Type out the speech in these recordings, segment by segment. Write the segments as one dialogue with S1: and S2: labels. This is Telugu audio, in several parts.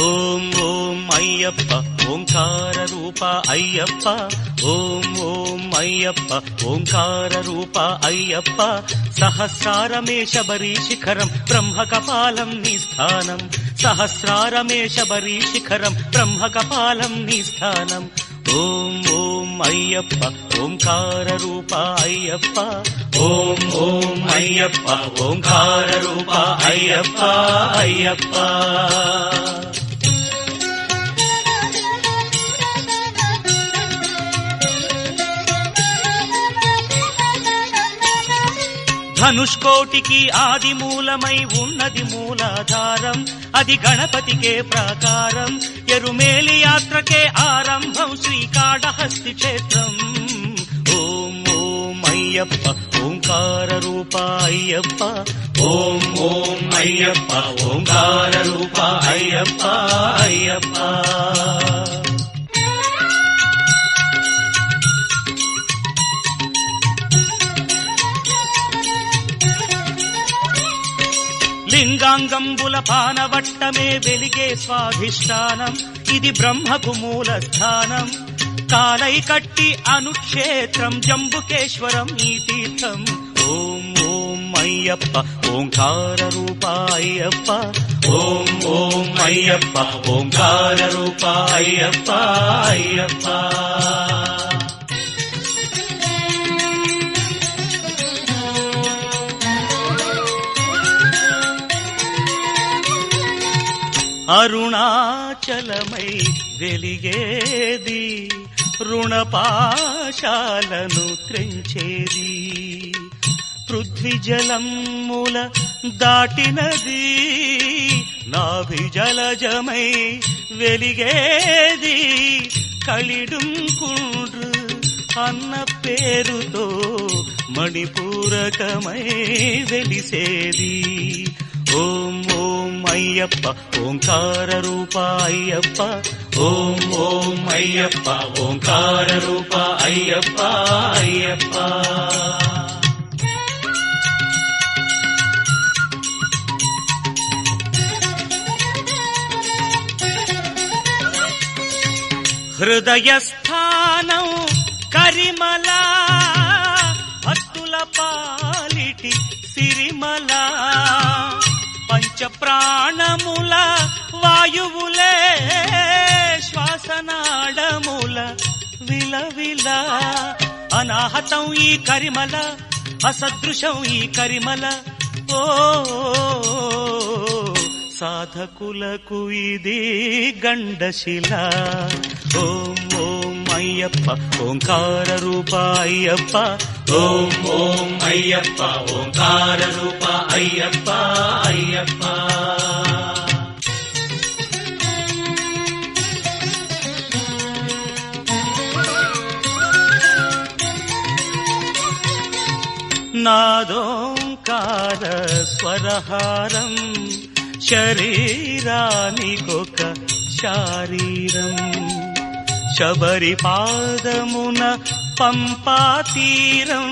S1: ఓం ఓం అయ్యప్ప ఓంకార రూప అయ్యప్ప, ఓం ఓం అయ్యప్ప ఓంకార రూప అయ్యప్ప. సహస్రారమే శబరీ శిఖరం బ్రహ్మకపాలం నీ స్థానం, సహస్రారమే శబరీ శిఖరం బ్రహ్మకపాలం నీ స్థానం. ఓం ఓం అయ్యప్ప ఓంకార రూప అయ్యప్ప, ఓం ఓం అయ్యప్ప ఓంకార రూప అయ్యప్ప అయ్యప్ప. ధనుష్కోటికి ఆది మూలమై ఉన్నది మూలాధారం, అది గణపతికే ప్రాకారం. ఎరుమేలి యాత్రకే ఆరంభం శ్రీకాళహస్తి క్షేత్రం. ఓం ఓం అయ్యప్ప ఓంకార రూప అయ్యప్ప, ఓం ఓం అయ్యప్ప ఓంకార రూప అయ్యప్ప అయ్యప్ప. లింగాంగంబుల పానవట్టమే వెలిగే స్వాధిష్టానం, ఇది బ్రహ్మకు మూల స్థానం. కాలై కట్టి అనుక్షేత్రం జంబుకేశ్వరం ఈ తీర్థం. ఓం ఓం అయ్యప్ప ఓంకార రూప అయ్యప్ప, ఓం ఓం అయ్యప్ప ఓంకార రూప అయ్యప్ప అయ్యప్ప. అరుణాచలమై వెలిగేది, రుణపాశాలను త్రెంచేది. పృథ్వీజలముల దాటినది, నాభిజలజమై వెలిగేది. కలిడుంకుండ్రు అన్న పేరుతో మణిపూరకమై వెలిసేది. ఓం ఓం అయ్యప్ప ఓంకార రూప అయ్యప్ప, ఓం ఓం అయ్యప్ప ఓంకార రూప అయ్యప్ప అయ్యప్ప. హృదయస్థానం కరిమల, భక్తుల పాలిటి సిరిమల. పంచ ప్రాణముల వాయువులే శ్వాసనాడముల విలవిల. అనాహతం ఈ కరిమల, అసదృశం ఈ కరిమల. ఓ సాధకులకు ఇది గండశిల. ఓం ఓం అయ్యప్ప ఓంకార రూప అయ్యప్ప, ఓం ఓం అయ్యప్ప ఓంకార రూప అయ్యప్ప అయ్యప్ప. నాదోంకార స్వరహారం, శరీరానికొక శారీరం. శబరి పాదమున పంపాతీరం,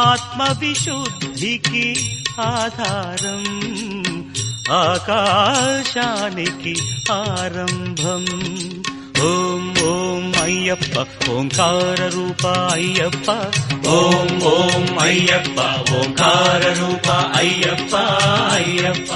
S1: ఆత్మవిశుద్ధికి ఆధారం. ఆకాశానికి ఆరంభం. ఓం ఓం అయ్యప్ప ఓంకార రూప అయ్యప్ప, ఓం ఓం అయ్యప్ప ఓంకార రూప అయ్యప్ప అయ్యప్ప.